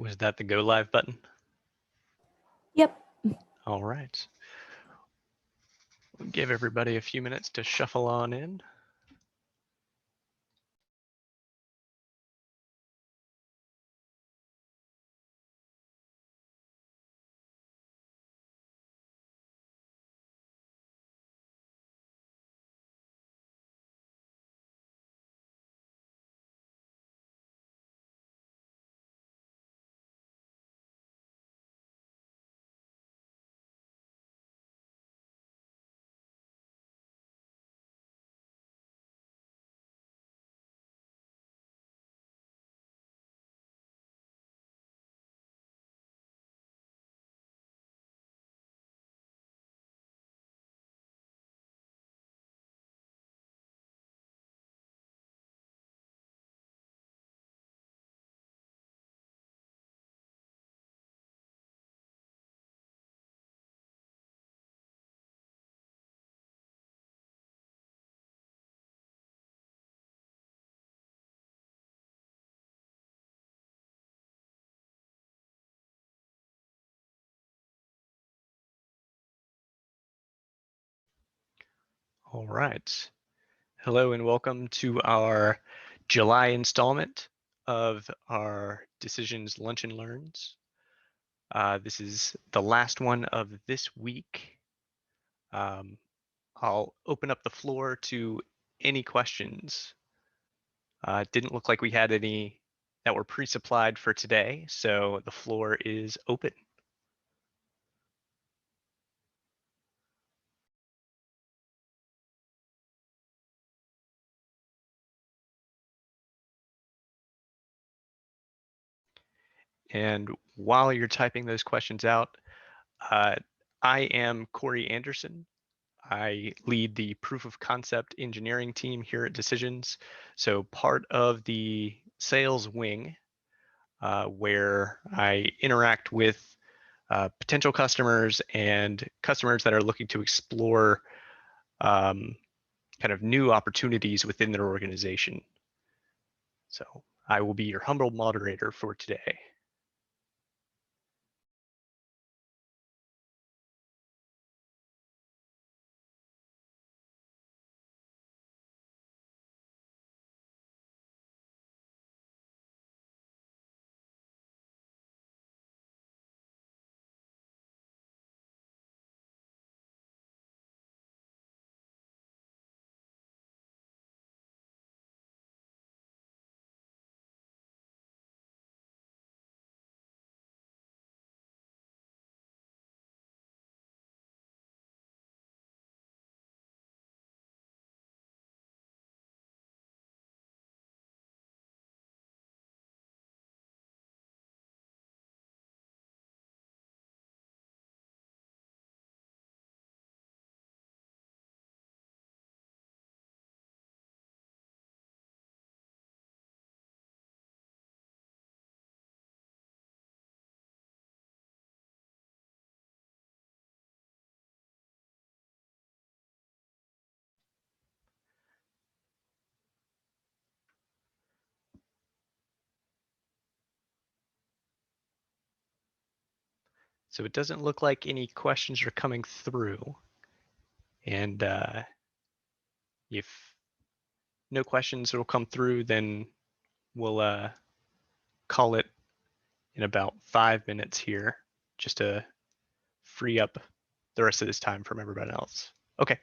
Was that the go live button? Yep. All right. We'll give everybody a few minutes to shuffle on in. All right. Hello and welcome to our July installment of our Decisions Lunch and Learns. This is the last one of this week. I'll open up the floor to any questions. It didn't look like we had any that were pre-supplied for today, so the floor is open. And while you're typing those questions out, I am Corey Anderson. I lead the proof of concept engineering team here at Decisions. So part of the sales wing, where I interact with potential customers and customers that are looking to explore kind of new opportunities within their organization. So I will be your humble moderator for today. So it doesn't look like any questions are coming through. And if no questions will come through, then we'll call it in about 5 minutes here, just to free up the rest of this time from everybody else. Okay.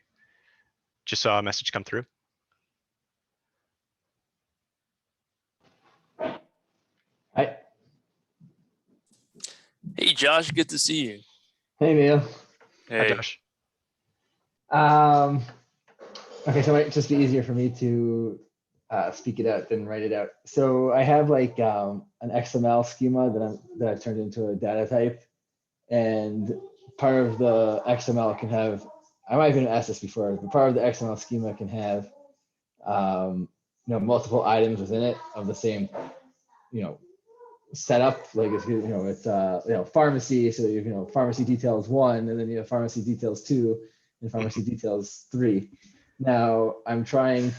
Just saw a message come through. Hi. Hey, Josh, good to see you. Hey, Neil. Hi, Hey. Josh. Okay, so it might just be easier for me to speak it out than write it out. So I have like an XML schema that I've turned into a data type, and part of the XML can have, I might have even asked this before, but part of the XML schema can have multiple items within it of the same setup. Like it's pharmacy, so you have pharmacy details 1, and then you have pharmacy details 2 and pharmacy details 3. Now I'm trying,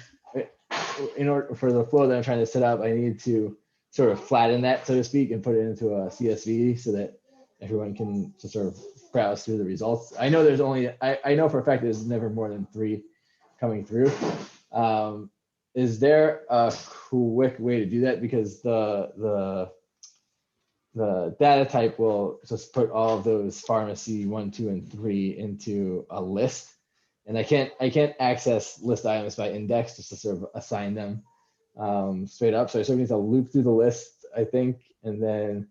in order for the flow that I'm trying to set up, I need to sort of flatten that, so to speak, and put it into a CSV so that everyone can just sort of browse through the results. I know there's only, I know for a fact there's never more than 3 coming through. Is there a quick way to do that? Because the data type will just put all of those pharmacy 1, 2, and 3 into a list. And I can't access list items by index just to sort of assign them straight up. So I sort of need to loop through the list, I think, and then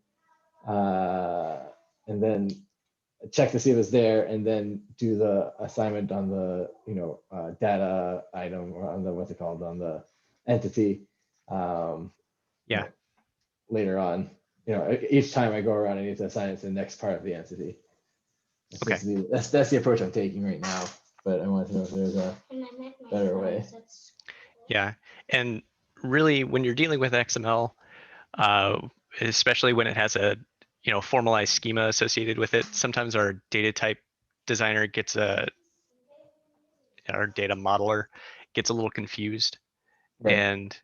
check to see if it's there, and then do the assignment on the data item, or on the what's it called, on the entity. Yeah. Later on, each time I go around, I need to assign it to the next part of the entity. Okay. That's the approach I'm taking right now, but I want to know if there's a better way. Yeah, and really, when you're dealing with XML, especially when it has a formalized schema associated with it, sometimes our data type designer our data modeler gets a little confused Right. and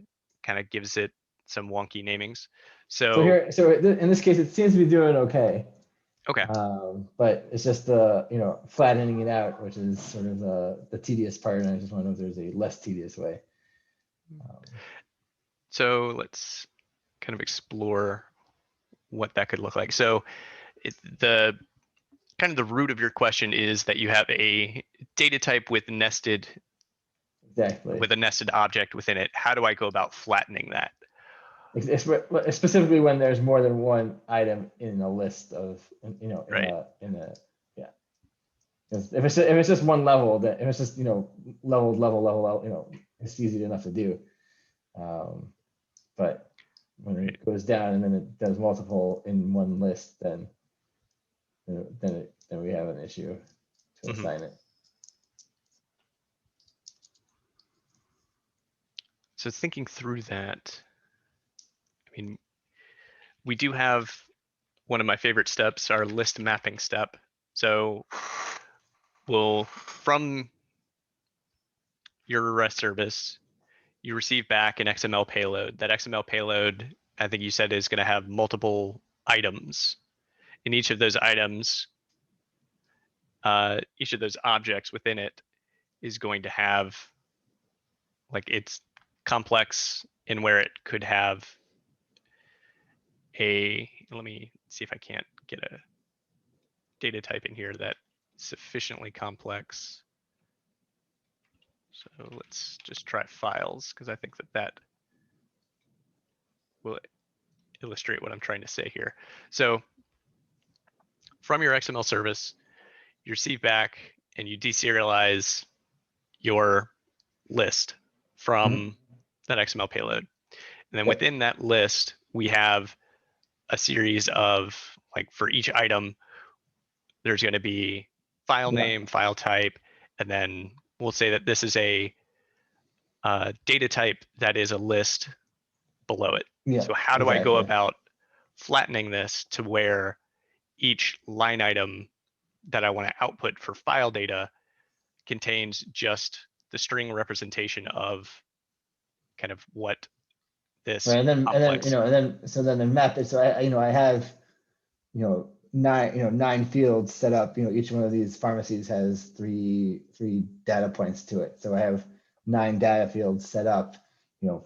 kind of gives it some wonky namings. So in this case, it seems to be doing okay. Okay. But it's just flattening it out, which is sort of the tedious part, and I just want to know if there's a less tedious way. So let's kind of explore what that could look like. So the root of your question is that you have a data type with nested Exactly. with a nested object within it. How do I go about flattening that? Specifically when there's more than one item in a list of, Right. Yeah. If it's just one level, that if it's just level, it's easy enough to do. But when it goes down and then it does multiple in one list, then we have an issue to assign it. So thinking through that, I mean, we do have one of my favorite steps, our list mapping step. So from your REST service, you receive back an XML payload. That XML payload, I think you said, is going to have multiple items. In each of those items, each of those objects within it is going to have, it's complex in where it could have let me see if I can't get a data type in here that's sufficiently complex. So let's just try files, because I think that will illustrate what I'm trying to say here. So from your XML service, you receive back and you deserialize your list from that XML payload. And then within that list, we have a series of, for each item, there's going to be file name, file type, and then we'll say that this is a data type that is a list below it. Yeah, so how do I go about flattening this to where each line item that I want to output for file data contains just the string representation of kind of what this right, and then the method. So I have 9 fields set up. Each one of these pharmacies has three data points to it. So I have 9 data fields set up,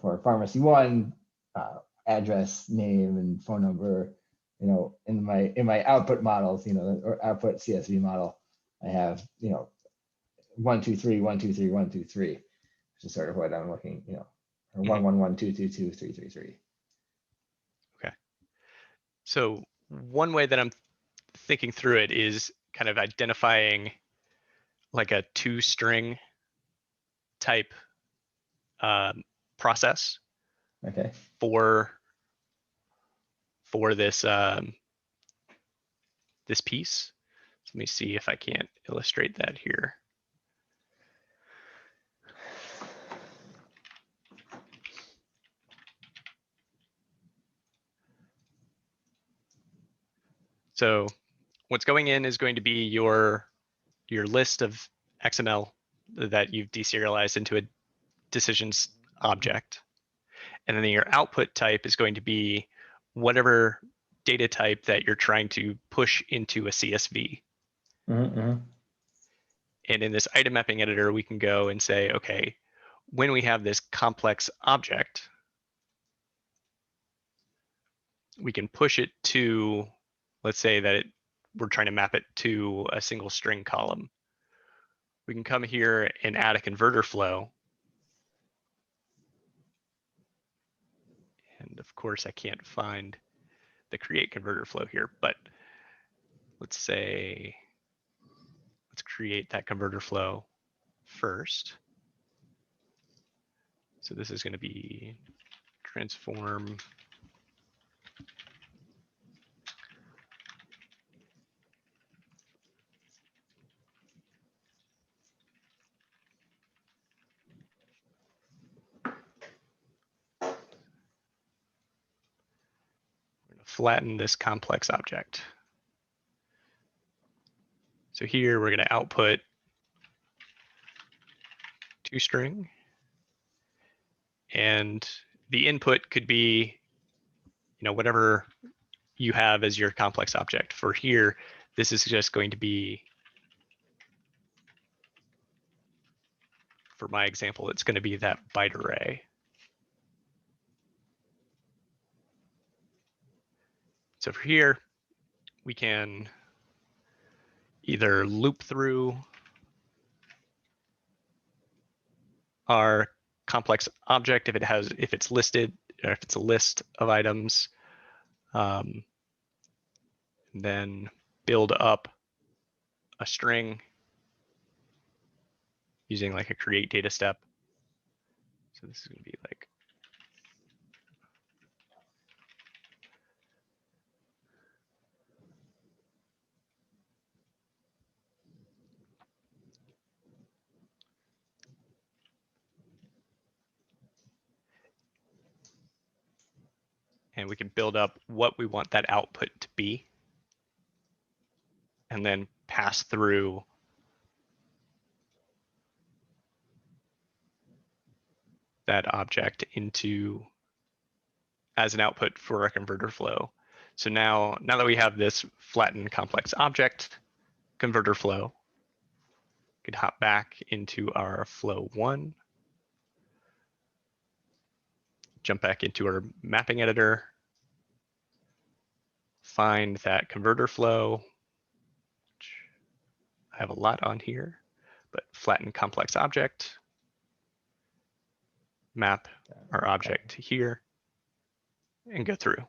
for pharmacy 1, address, name, and phone number. In my output models, or output CSV model, I have 1 2 3 1 2 3 1 2 3, which is sort of what I'm looking, or 1 1 1 2 2 2 3 3 3. Okay. So one way that I'm thinking through it is kind of identifying like a 2-string type process. Okay. For this this piece. So let me see if I can't illustrate that here. So what's going in is going to be your list of XML that you've deserialized into a decisions object. And then your output type is going to be whatever data type that you're trying to push into a CSV. Mm-hmm. And in this item mapping editor, we can go and say, okay, when we have this complex object, we can push it to, let's say that we're trying to map it to a single string column. We can come here and add a converter flow. And of course, I can't find the create converter flow here, but let's say, let's create that converter flow first. So this is going to be transform flatten this complex object. So here we're going to output toString, and the input could be, whatever you have as your complex object. For here, this is just going to be, for my example, it's going to be that byte array. So for here, we can either loop through our complex object if it's listed, or if it's a list of items, then build up a string using like a create data step. So this is going to be like, and we can build up what we want that output to be, and then pass through that object into as an output for a converter flow. So now that we have this flattened complex object converter flow, we could hop back into our flow 1, jump back into our mapping editor, find that converter flow, which I have a lot on here, but flatten complex object, map our object to here, and go through.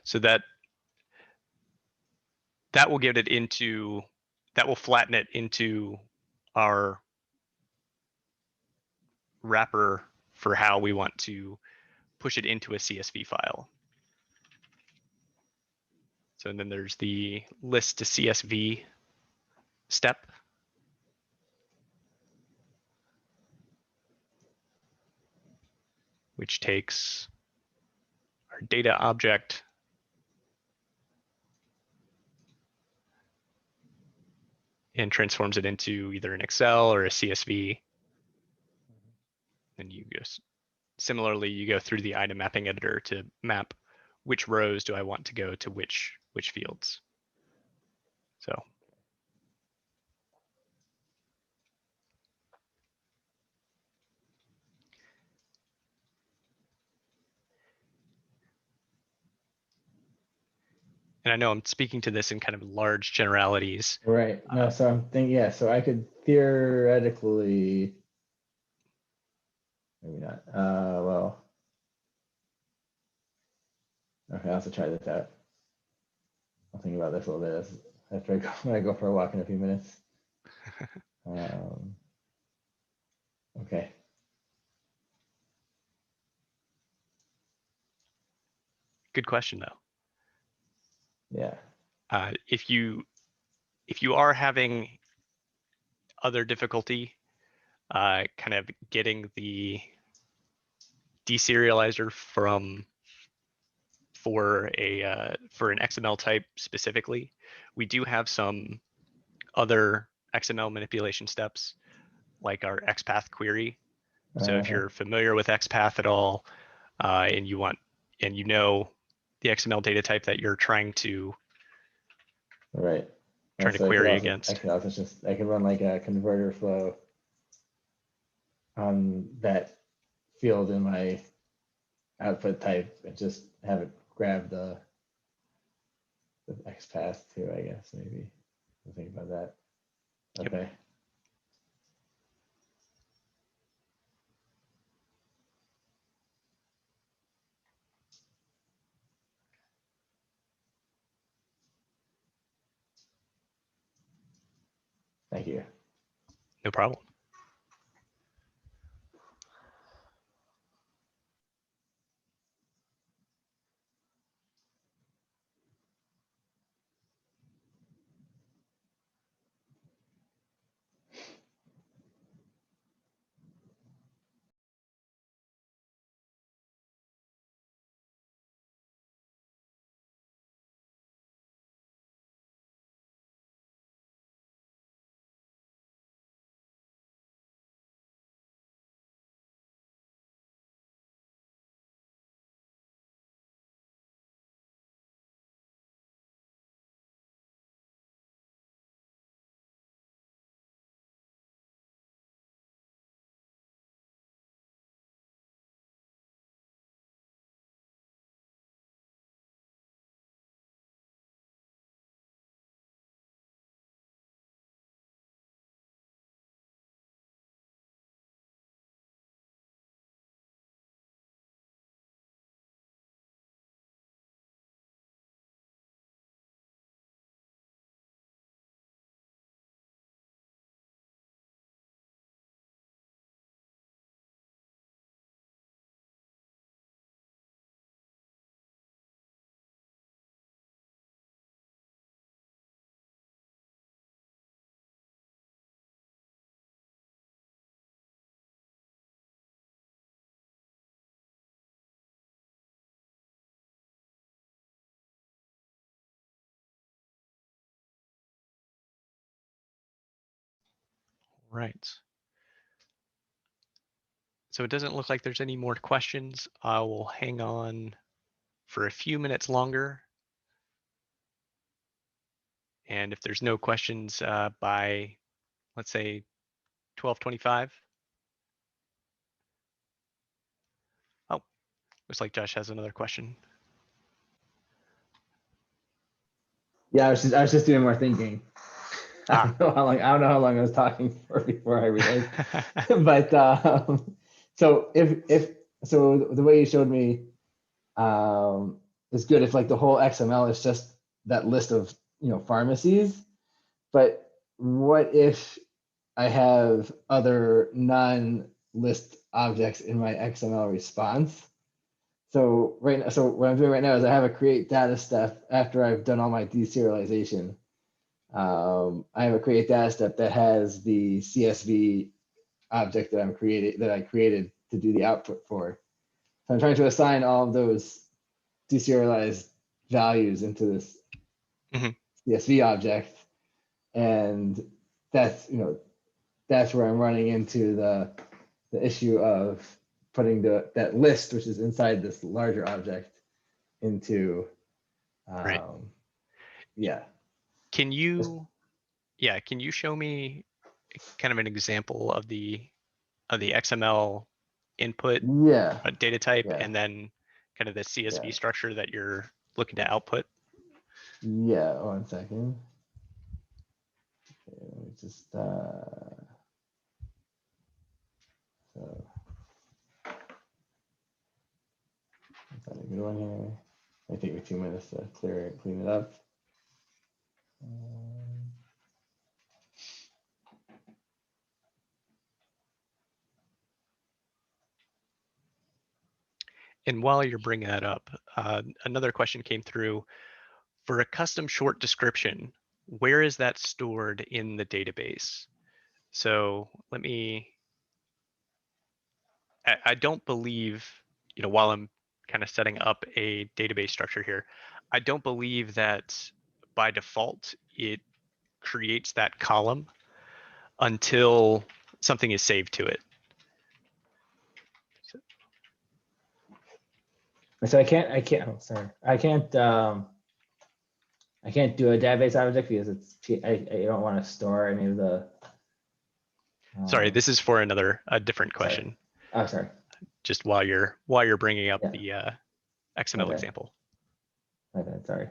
So that will get it into, that will flatten it into our wrapper for how we want to push it into a CSV file. So then there's the list to CSV step. Which takes our data object and transforms it into either an Excel or a CSV. And you just similarly, you go through the item mapping editor to map which rows do I want to go to which fields. So and I know I'm speaking to this in kind of large generalities. Right. No, so I'm thinking, yeah, so I could theoretically, maybe not. Well, okay, I'll have to try this out. I'll think about this a little bit after when I go for a walk in a few minutes. Okay. Good question though. Yeah. If you are having other difficulty kind of getting the deserializer for an XML type specifically, we do have some other XML manipulation steps like our XPath query So if you're familiar with XPath at all, and you know the XML data type that you're trying to right. trying to So I could query also- against. I can run like a converter flow on that field in my output type and just have it grab the XPath too, I guess, maybe. I'll think about that. Yep. Okay. Thank you. No problem. Right. So it doesn't look like there's any more questions. I will hang on for a few minutes longer. And if there's no questions by, let's say, 12:25. Oh, looks like Josh has another question. Yeah, I was just doing more thinking. Ah. I don't know how long I was talking for before I realized. But so so the way you showed me is good if like the whole XML is just that list of pharmacies. But what if I have other non-list objects in my XML response? So what I'm doing right now is I have a create data step after I've done all my deserialization. I have a create data step that has the CSV object that I created to do the output for. So I'm trying to assign all of those deserialized values into this CSV object, and that's where I'm running into the issue of putting that list, which is inside this larger object, into Right. Yeah. Can you show me kind of an example of the XML input data type and then kind of the CSV structure that you're looking to output? Yeah, 1 second. Okay, let me just so got a good one here. Might take me 2 minutes to clean it up. And while you're bringing that up, another question came through. For a custom short description, where is that stored in the database? So let me, I don't believe, while I'm kind of setting up a database structure here, I don't believe that by default it creates that column until something is saved to it. So I can't, oh, sorry. I can't do a database object because I don't want to store any of the. Sorry, this is for a different sorry. question. Oh, sorry. Just while you're bringing up Yeah. the XML Okay. example. My bad, sorry.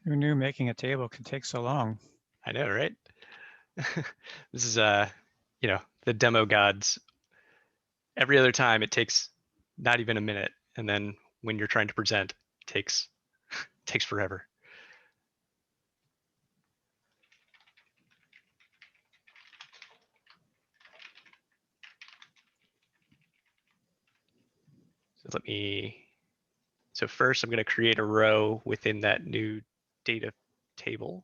Who knew making a table could take so long? I know, right? This is the demo gods. Every other time it takes not even a minute, and then when you're trying to present, it takes forever. So first I'm going to create a row within that new data table,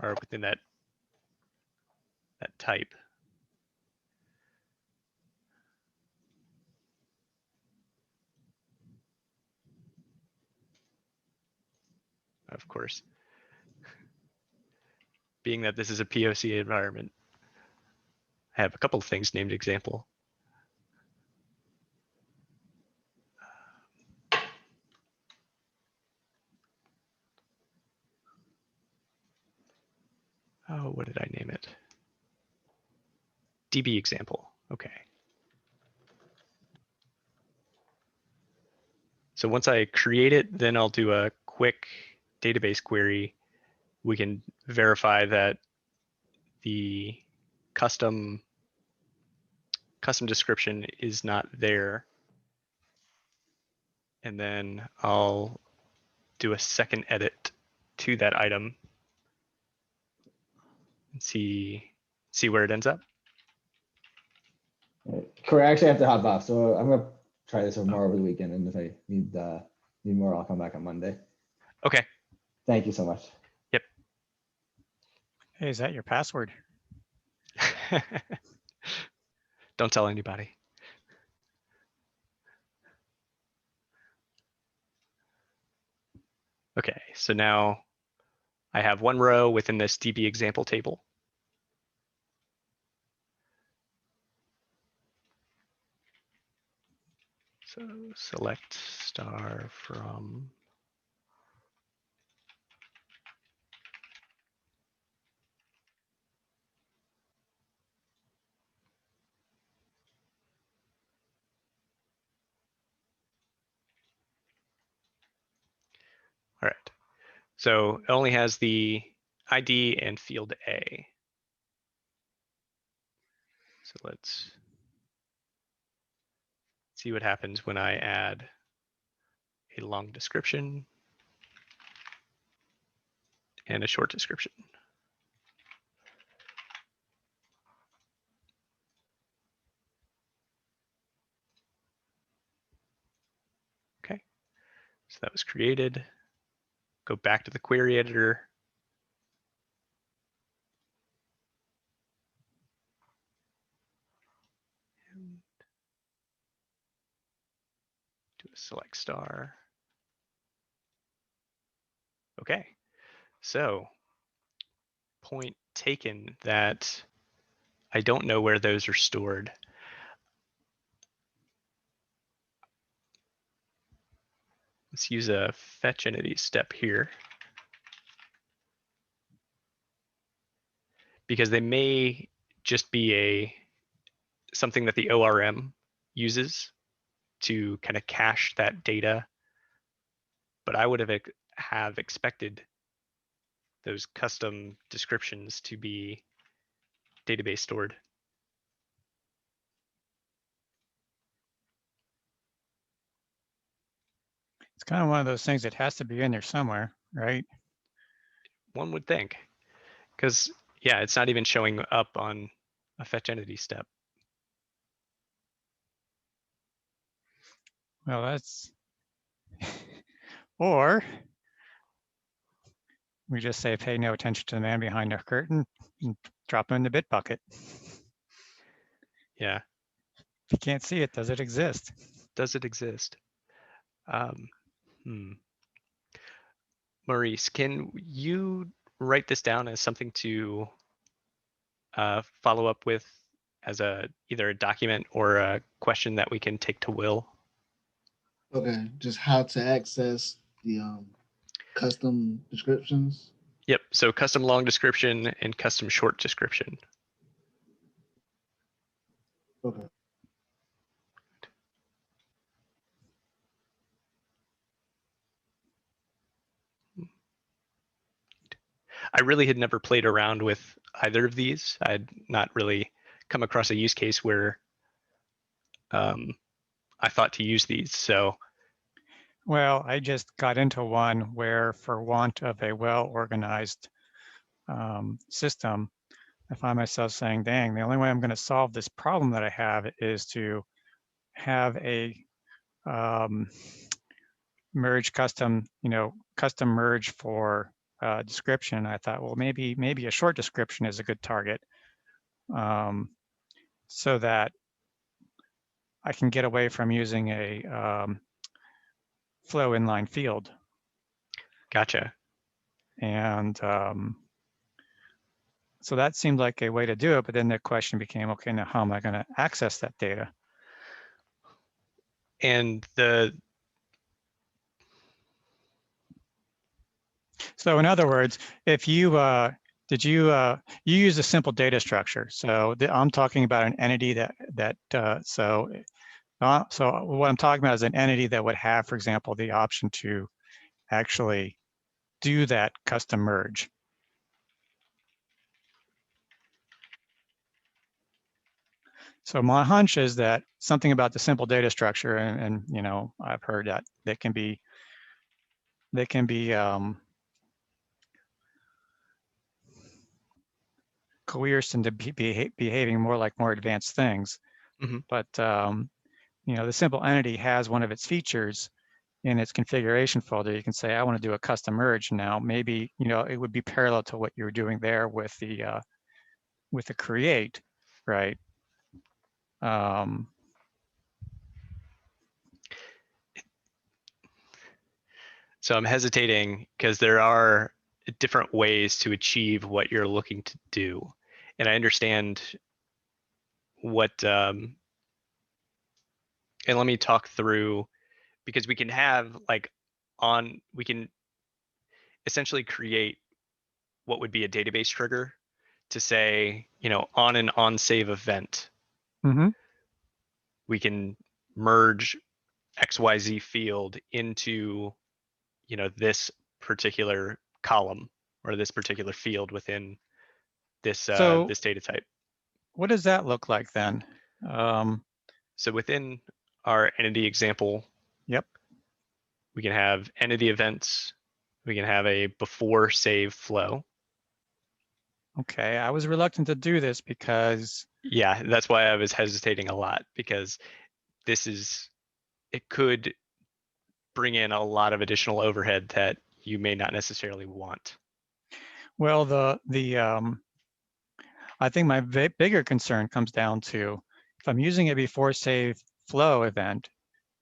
or within that type. Of course, being that this is a POC environment, I have a couple of things named example. Oh, what did I name it? DB example. Okay. So once I create it, then I'll do a quick database query. We can verify that the custom description is not there. And then I'll do a second edit to that item and see where it ends up. Corey, I actually have to hop off, so I'm gonna try this more over the weekend, and if I need more, I'll come back on Monday. Okay. Thank you so much. Hey, is that your password? Don't tell anybody. Okay, so now I have one row within this DB example table. So select star from. All right, so it only has the ID and field A. So let's see what happens when I add a long description and a short description. Okay, so that was created. Go back to the query editor. And do a select star. Okay, so point taken that I don't know where those are stored. Let's use a fetch entity step here, because they may just be something that the ORM uses to kind of cache that data. But I would have expected those custom descriptions to be database stored. It's kind of one of those things that has to be in there somewhere, right? One would think, because yeah, it's not even showing up on a fetch entity step. Well, that's, or we just say pay no attention to the man behind the curtain and drop him in the bit bucket. Yeah, If you can't see it, does it exist? does it exist? Maurice, can you write this down as something to follow up with as either a document or a question that we can take to Will? Okay, just how to access the custom descriptions. Yep, so custom long description and custom short description. Okay. I really had never played around with either of these. I'd not really come across a use case where I thought to use these. So Well, I just got into one where, for want of a well-organized system, I find myself saying, dang, the only way I'm going to solve this problem that I have is to have a merge custom, custom merge for description. I thought, well, maybe a short description is a good target, so that I can get away from using a flow inline field. gotcha. And so that seemed like a way to do it, but then the question became, okay, now how am I going to access that data? And So in other words, if you you use a simple data structure. So I'm talking about an entity so what I'm talking about is an entity that would have, for example, the option to actually do that custom merge. So my hunch is that something about the simple data structure, and I've heard that they can be coerced into behaving more like more advanced things. Mhm. But the simple entity has one of its features in its configuration folder. You can say, I want to do a custom merge now. Maybe it would be parallel to what you were doing there with the create, right? So I'm hesitating because there are different ways to achieve what you're looking to do. And I understand what, and let me talk through, because we can have we can essentially create what would be a database trigger to say, on an on save event, Mm-hmm. we can merge XYZ field into, this particular column or this particular field within this this data type. What does that look like then? So within our entity example, Yep. we can have entity events. We can have a before save flow. Okay, I was reluctant to do this because Yeah, that's why I was hesitating a lot, because it could bring in a lot of additional overhead that you may not necessarily want. well, I think my bigger concern comes down to, if I'm using a before save flow event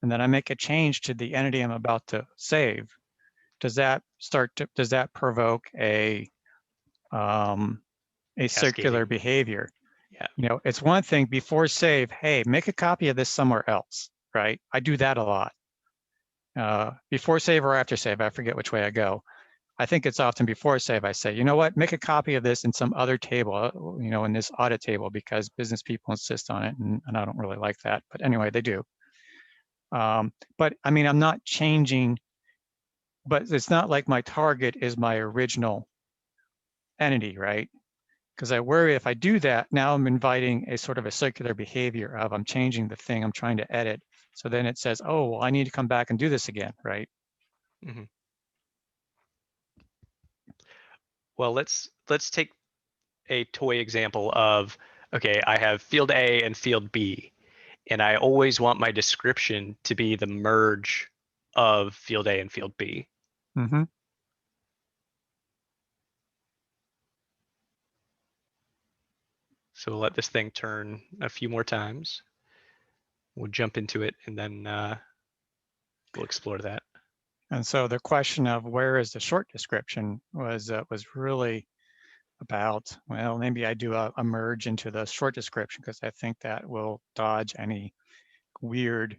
and then I make a change to the entity I'm about to save, does that provoke a circular Cascading. behavior? Yeah. It's one thing before save, hey, make a copy of this somewhere else, right? I do that a lot. Before save or after save, I forget which way I go. I think it's often before save, I say, you know what, make a copy of this in some other table, you know, in this audit table, because business people insist on it, and I don't really like that. But anyway, they do. But I mean, I'm not changing, but it's not like my target is my original entity, right? Because I worry if I do that, now I'm inviting a sort of a circular behavior of I'm changing the thing I'm trying to edit. So then it says, oh, well, I need to come back and do this again, right? Well, let's take a toy example of, okay, I have field A and field B, and I always want my description to be the merge of field A and field B. Mm-hmm. So we'll let this thing turn a few more times. We'll jump into it and then we'll explore that. And so the question of where is the short description was really about, well, maybe I do a merge into the short description because I think that will dodge any weird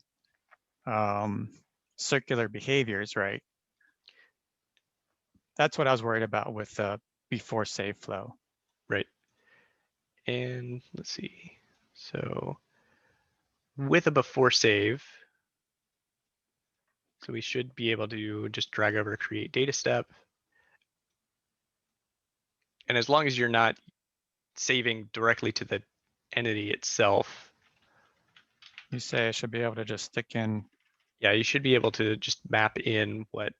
circular behaviors, right? That's what I was worried about with the before save flow. Right. And let's see. So with a before save, so we should be able to just drag over create data step. And as long as you're not saving directly to the entity itself, You say I should be able to just stick in. yeah, you should be able to just map in what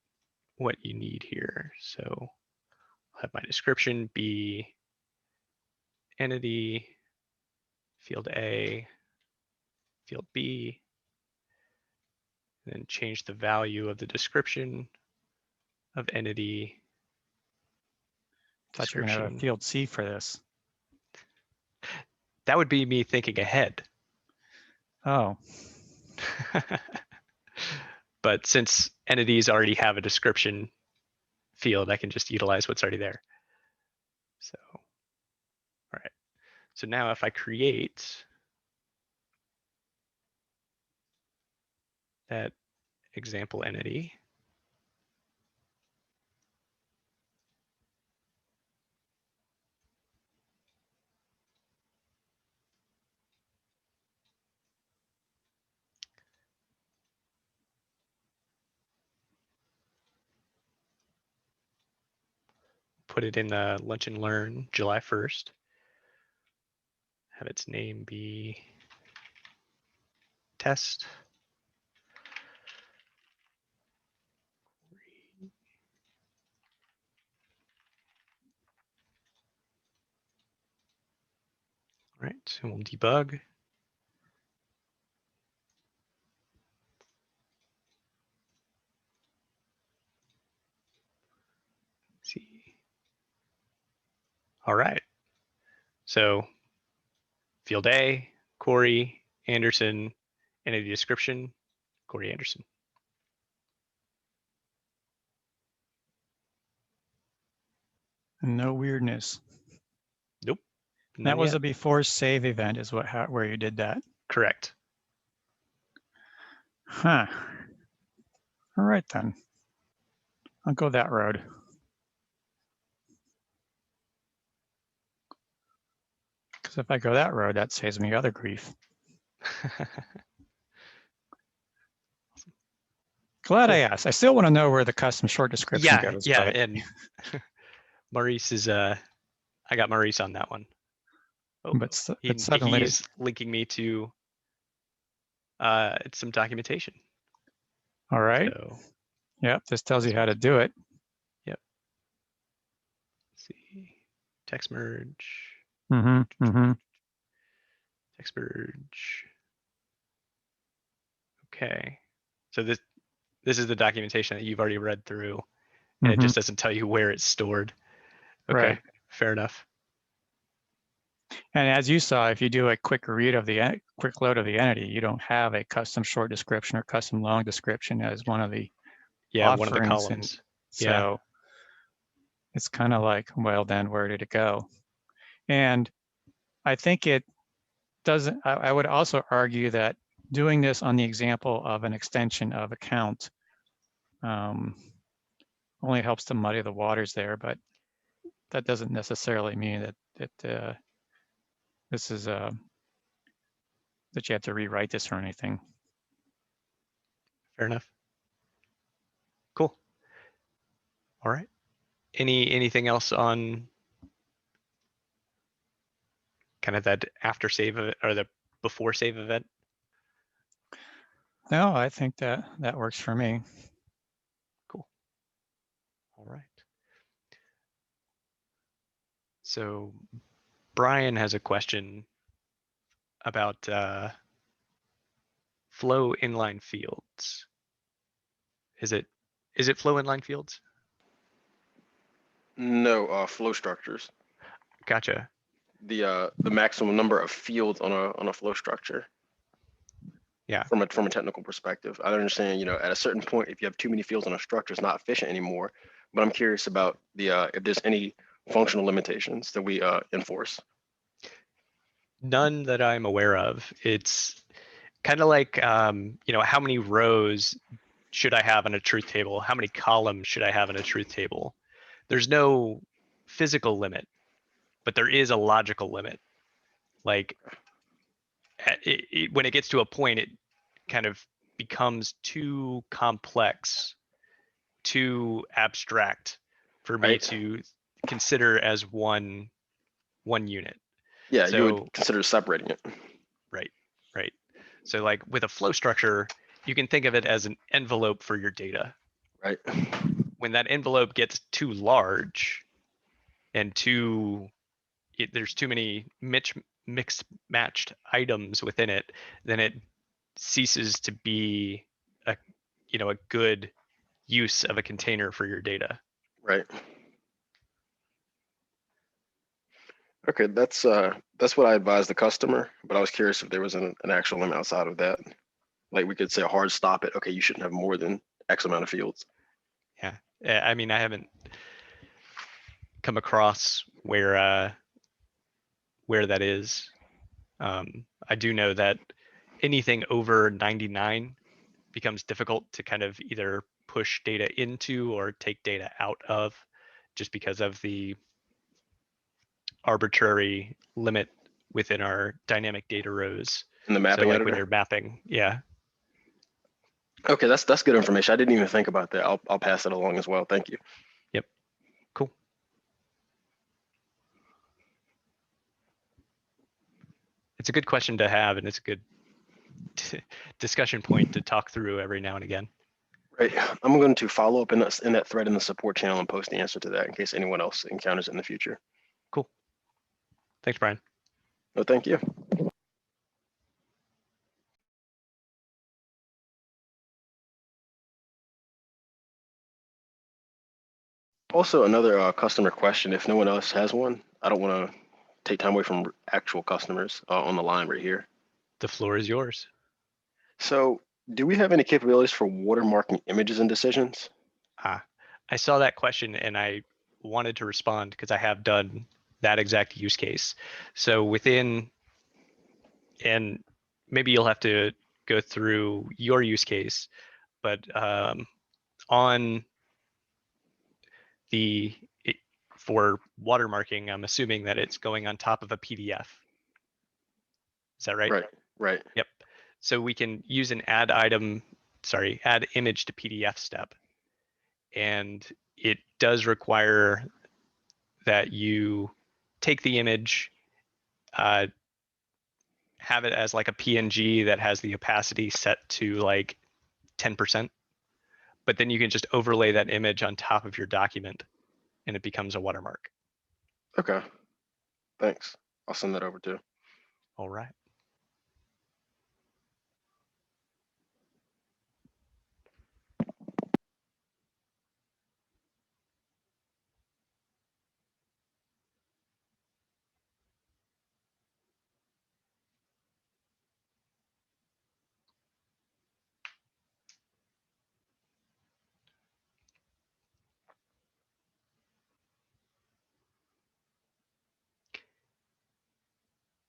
you need here. So I'll have my description be entity, field A, field B, and then change the value of the description of entity. Thought you were gonna have a field C for this. That would be me thinking ahead. Oh, But since entities already have a description field, I can just utilize what's already there. So, all right. So now if I create that example entity, put it in the Lunch and Learn July 1st, have its name be test. All right, so we'll debug. Let's see. All right. So field A, Corey Anderson, entity description, Corey Anderson. no weirdness. Nope. That was a before save event is where you did that. Correct. Huh. All right then. I'll go that road. Because if I go that road, that saves me other grief. Glad I asked. I still want to know where the custom short description goes. Yeah, but- and Maurice is I got Maurice on that one. Oh, but suddenly he's linking me to some documentation. all right. So, Yep, this tells you how to do it. let's see, text merge, Mm-hmm. Mm-hmm. text merge. Okay, so this is the documentation that you've already read through, and it just doesn't tell you where it's stored. Okay, Right. fair enough. And as you saw, if you do a quick read of the quick load of the entity, you don't have a custom short description or custom long description as one of the Yeah, one of the offerings. columns. So Yeah. it's kind of like, well, then where did it go? And I think it doesn't, I would also argue that doing this on the example of an extension of account only helps to muddy the waters there, but that doesn't necessarily mean that this is that you have to rewrite this or anything. Fair enough. Cool. All right. Anything else on kind of that after save or the before save event? No, I think that works for me. Cool. All right. So Brian has a question about flow inline fields. Is it flow inline fields? No, flow structures. Gotcha. The maximum number of fields on a flow structure. Yeah. From a technical perspective, I understand. At a certain point, if you have too many fields on a structure, it's not efficient anymore. But I'm curious about if there's any functional limitations that we enforce. None that I'm aware of. It's kind of like, how many rows should I have on a truth table? How many columns should I have in a truth table? There's no physical limit, but there is a logical limit. Like when it gets to a point, it kind of becomes too complex, too abstract for me Right. to consider as one unit. Yeah, you So- would consider separating it. Right. So like with a flow structure, you can think of it as an envelope for your data. Right. When that envelope gets too large and there's too many mixed matched items within it, then it ceases to be a good use of a container for your data. Right. Okay, that's what I advise the customer, but I was curious if there was an actual limit outside of that. Like we could say a hard stop it. Okay, you shouldn't have more than X amount of fields. I mean, I haven't come across where that is. I do know that anything over 99 becomes difficult to kind of either push data into or take data out of, just because of the arbitrary limit within our dynamic data rows. In the So mapping like editor. when you're mapping, yeah. Okay, that's good information. I didn't even think about that. I'll pass it along as well. Thank you. Cool. It's a good question to have, and it's a good discussion point to talk through every now and again. Right. I'm going to follow up in that thread in the support channel and post the answer to that in case anyone else encounters it in the future. Cool. Thanks, Brian. No, thank you. Also, another customer question. If no one else has one, I don't want to take time away from actual customers on the line right here. The floor is yours. So, do we have any capabilities for watermarking images and decisions? I saw that question and I wanted to respond because I have done that exact use case. So within, and maybe you'll have to go through your use case, but on for watermarking, I'm assuming that it's going on top of a PDF. Is that right? Right. Yep. So we can use an add image to PDF step. And it does require that you take the image, have it as like a PNG that has the opacity set to like 10%, but then you can just overlay that image on top of your document and it becomes a watermark. Okay. Thanks. I'll send that over too. All right.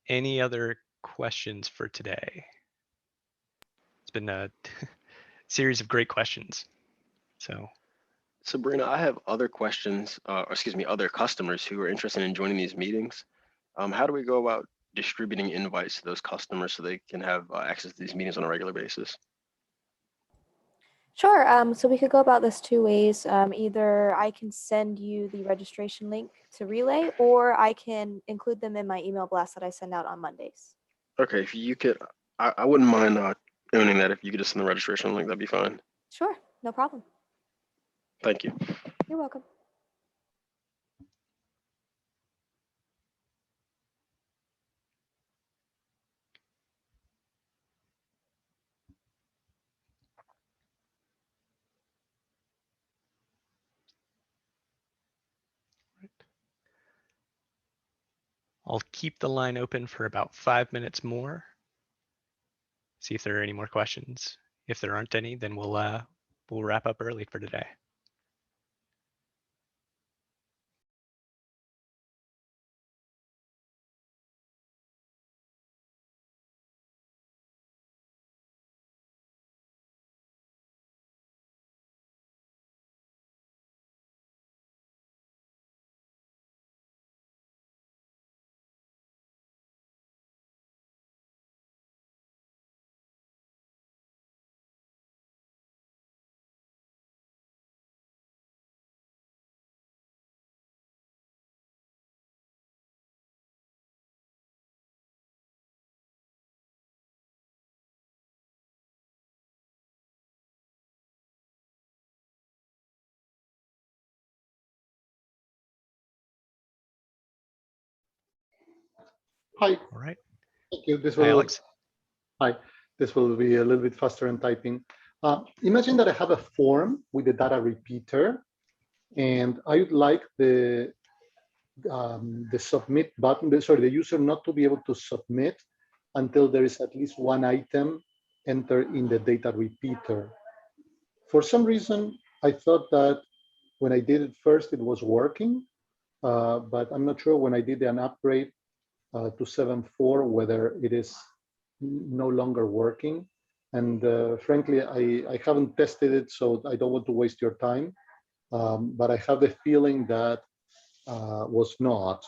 Any other questions for today? It's been a series of great questions. So Sabrina, I have other questions, or excuse me, other customers who are interested in joining these meetings. How do we go about distributing invites to those customers so they can have access to these meetings on a regular basis? Sure. So we could go about this two ways. Either I can send you the registration link to Relay, or I can include them in my email blast that I send out on Mondays. Okay, if you could, I wouldn't mind owning that. If you could just send the registration link, that'd be fine. Sure, no problem. Thank you. You're welcome. I'll keep the line open for about 5 minutes more. See if there are any more questions. If there aren't any, then we'll wrap up early for today. Hi, All right. thank you. This Hi, will, Alex. hi, this will be a little bit faster in typing. Imagine that I have a form with a data repeater, and I would like the submit button, the user not to be able to submit until there is at least one item entered in the data repeater. For some reason, I thought that when I did it first, it was working, but I'm not sure when I did an upgrade to 7.4 whether it is no longer working. And frankly, I haven't tested it, so I don't want to waste your time. But I have the feeling that was not.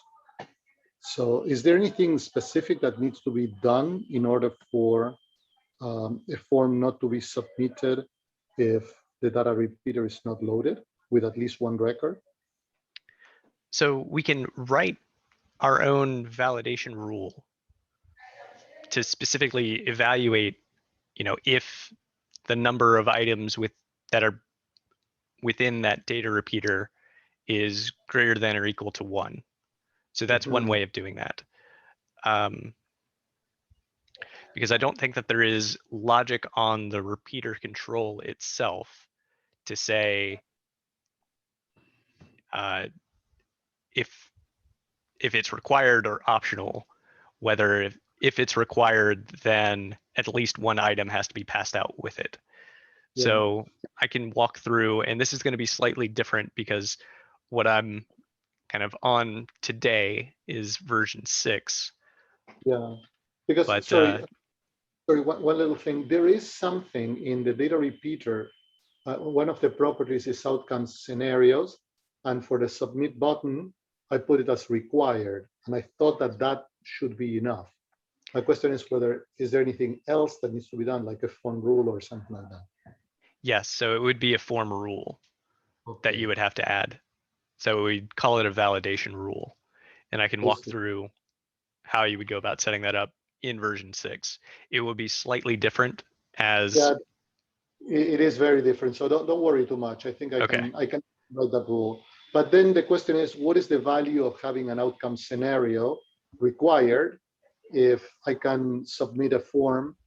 So is there anything specific that needs to be done in order for a form not to be submitted if the data repeater is not loaded with at least one record? So we can write our own validation rule to specifically evaluate, if the number of items that are within that data repeater is greater than or equal to 1. So that's one way of doing that. Because I don't think that there is logic on the repeater control itself to say if it's required or optional, whether if it's required, then at least one item has to be passed out with it. Yeah. So I can walk through, and this is going to be slightly different because what I'm kind of on today is version 6. Yeah, because But sorry, one little thing. There is something in the data repeater. One of the properties is outcome scenarios, and for the submit button, I put it as required, and I thought that that should be enough. My question is whether is there anything else that needs to be done, like a form rule or something like that? yes, so it would be a form rule that Okay. you would have to add. So we'd call it a validation rule. And I can walk see. through how you would go about setting that up in version 6. It will be slightly different as Yeah, it is very different. So don't worry too much. I think I Okay. can write that rule. But then the question is, what is the value of having an outcome scenario required if I can submit a form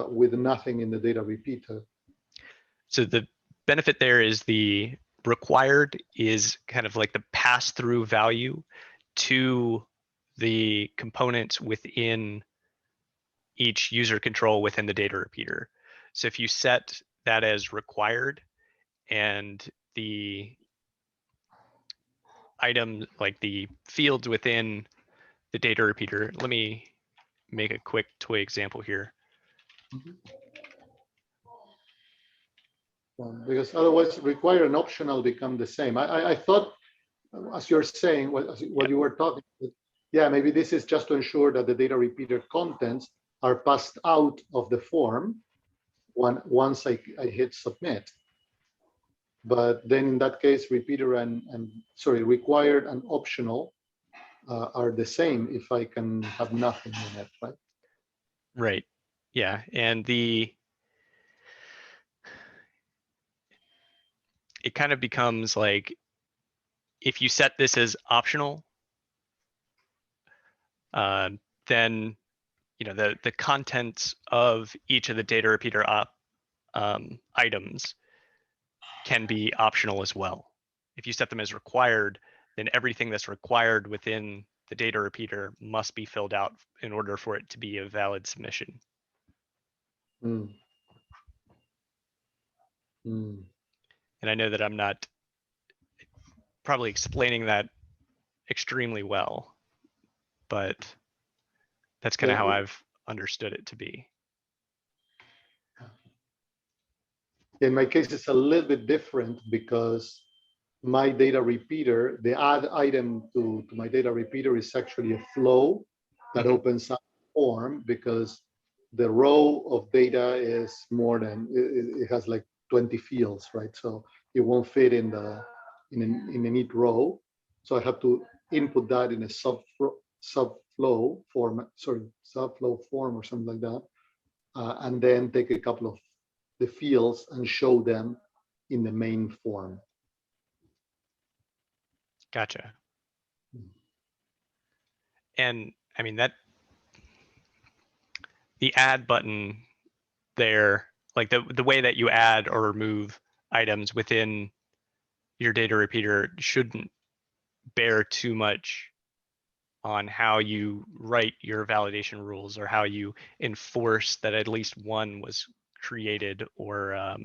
with nothing in the data repeater? So the benefit there is the required is kind of like the pass-through value to the components within each user control within the data repeater. So if you set that as required and the item, like the fields within the data repeater, let me make a quick toy example here. Because otherwise require and optional become the same. I thought, as you're saying, what you were talking about, yeah, maybe this is just to ensure that the data repeater contents are passed out of the form once I hit submit. But then in that case, repeater and required and optional are the same if I can have nothing in it, right? Right. Yeah. And it kind of becomes like, if you set this as optional, then the contents of each of the data repeater items can be optional as well. If you set them as required, then everything that's required within the data repeater must be filled out in order for it to be a valid submission. Mm. Mm. And I know that I'm not probably explaining that extremely well, but that's kind of how I've understood it to be. In my case, it's a little bit different because my data repeater, the add item to my data repeater is actually a flow that opens up form, because the row of data is more than, it has like 20 fields, right? So it won't fit in a neat row. So I have to input that in a subflow form or something like that. And then take a couple of the fields and show them in the main form. Gotcha. And I mean, that the add button there, like the way that you add or remove items within your data repeater shouldn't bear too much on how you write your validation rules or how you enforce that at least one was created or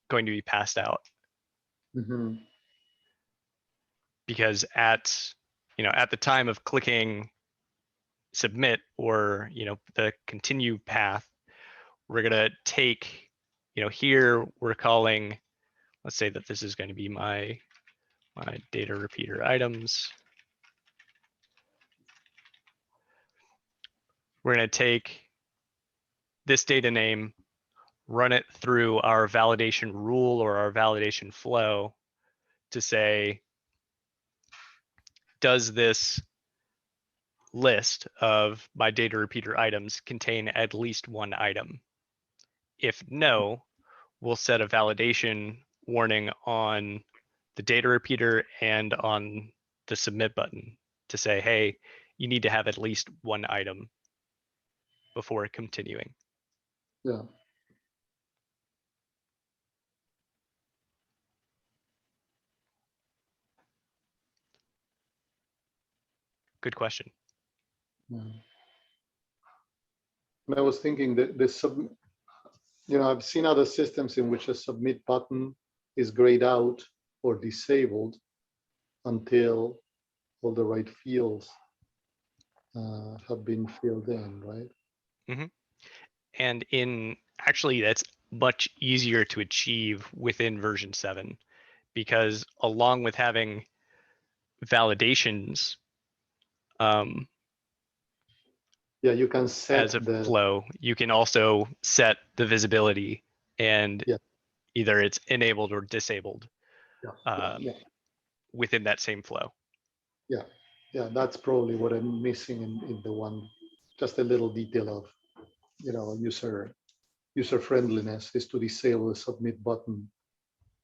going to be passed out. Mm-hmm. Because at the time of clicking submit or the continue path, we're gonna take, here we're calling, let's say that this is going to be my data repeater items. We're going to take this data name, run it through our validation rule or our validation flow to say, does this list of my data repeater items contain at least one item? If no, we'll set a validation warning on the data repeater and on the submit button to say, hey, you need to have at least one item before continuing. Yeah. Good question. Yeah. And I was thinking that I've seen other systems in which a submit button is grayed out or disabled until all the right fields have been filled in, right? Mm-hmm. And actually, that's much easier to achieve within version 7, because along with having validations yeah, you can set as a flow, you can also set the visibility and either it's enabled or disabled within that same flow. Yeah, that's probably what I'm missing in the one, just a little detail of user friendliness is to disable the submit button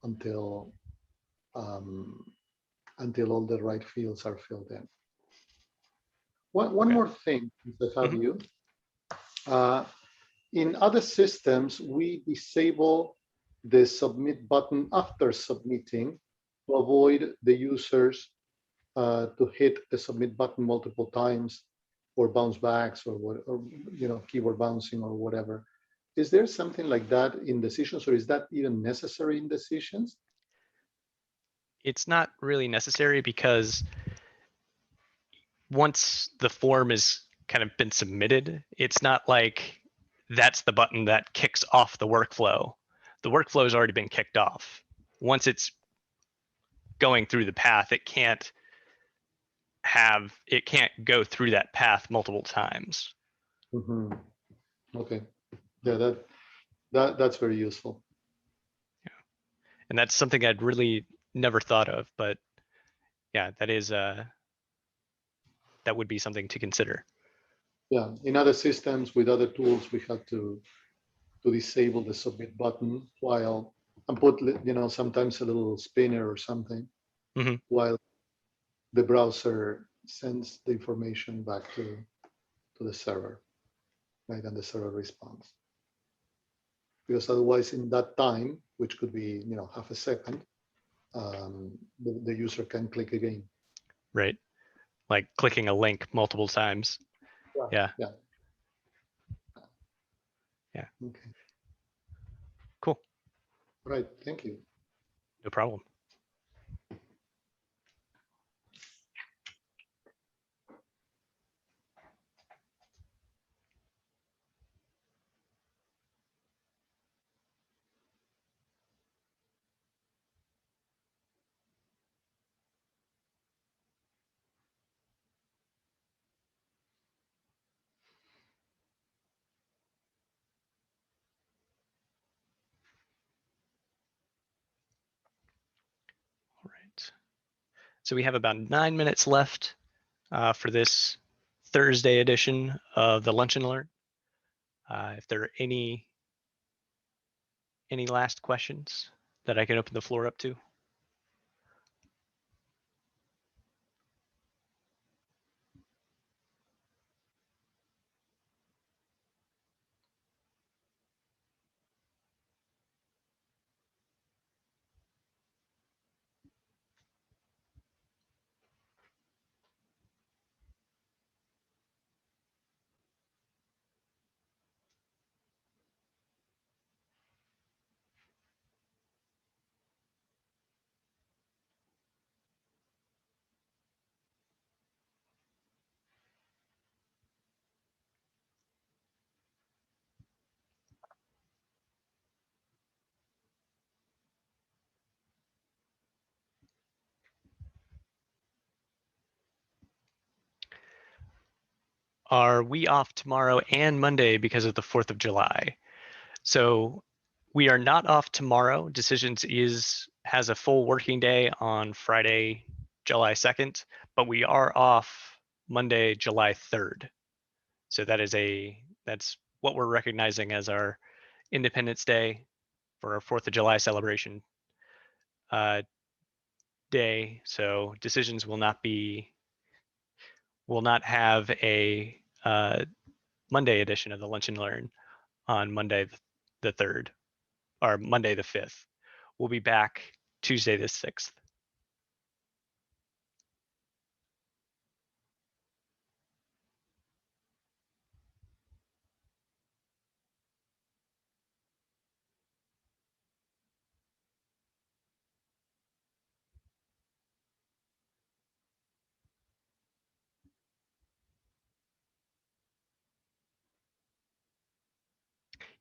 until all the right fields are filled in. One more thing, since I have you. In other systems, we disable the submit button after submitting to avoid the users to hit the submit button multiple times or bounce backs or keyboard bouncing or whatever. Is there something like that in decisions, or is that even necessary in decisions? It's not really necessary, because once the form is kind of been submitted, it's not like that's the button that kicks off the workflow. the workflow has already been kicked off. Once it's going through the path, it can't go through that path multiple times. Mhm. Okay, yeah, that's very useful. And that's something I'd really never thought of, but yeah, that would be something to consider. Yeah, in other systems with other tools, we had to disable the submit button while and put sometimes a little spinner or something Mhm. while the browser sends the information back to the server, right? And the server responds. Because otherwise, in that time, which could be half a second, the user can click again. Right. Like clicking a link multiple times. Yeah. Yeah. Yeah. Okay. Cool. Right. Thank you. No problem. All right. So we have about 9 minutes left for this Thursday edition of the Lunch and Learn. If there are any last questions that I can open the floor up to? Are we off tomorrow and Monday because of the 4th of July? So we are not off tomorrow. Decisions has a full working day on Friday, July 2nd, but we are off Monday, July 3rd. So that's what we're recognizing as our Independence Day for our 4th of July celebration day. So decisions will not have a Monday edition of the Lunch and Learn on Monday the 3rd or Monday the 5th. We'll be back Tuesday the 6th.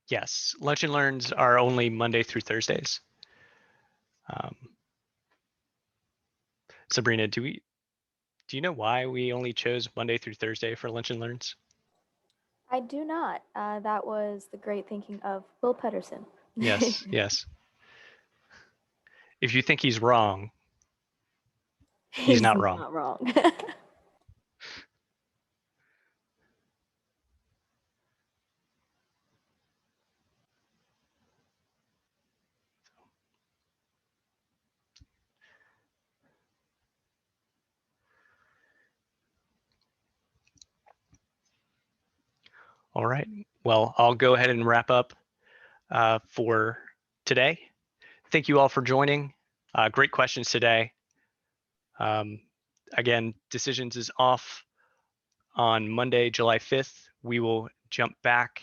Yes, Lunch and Learns are only Monday through Thursdays. Sabrina, do you know why we only chose Monday through Thursday for Lunch and Learns? I do not. That was the great thinking of Will Pedersen. Yes, yes. If you think he's wrong, he's not wrong. Not wrong. All right. Well, I'll go ahead and wrap up for today. Thank you all for joining. Great questions today. Again, Decisions is off on Monday, July 5th. We will jump back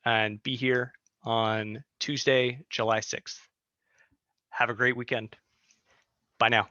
and be here on Tuesday, July 6th. Have a great weekend. Bye now.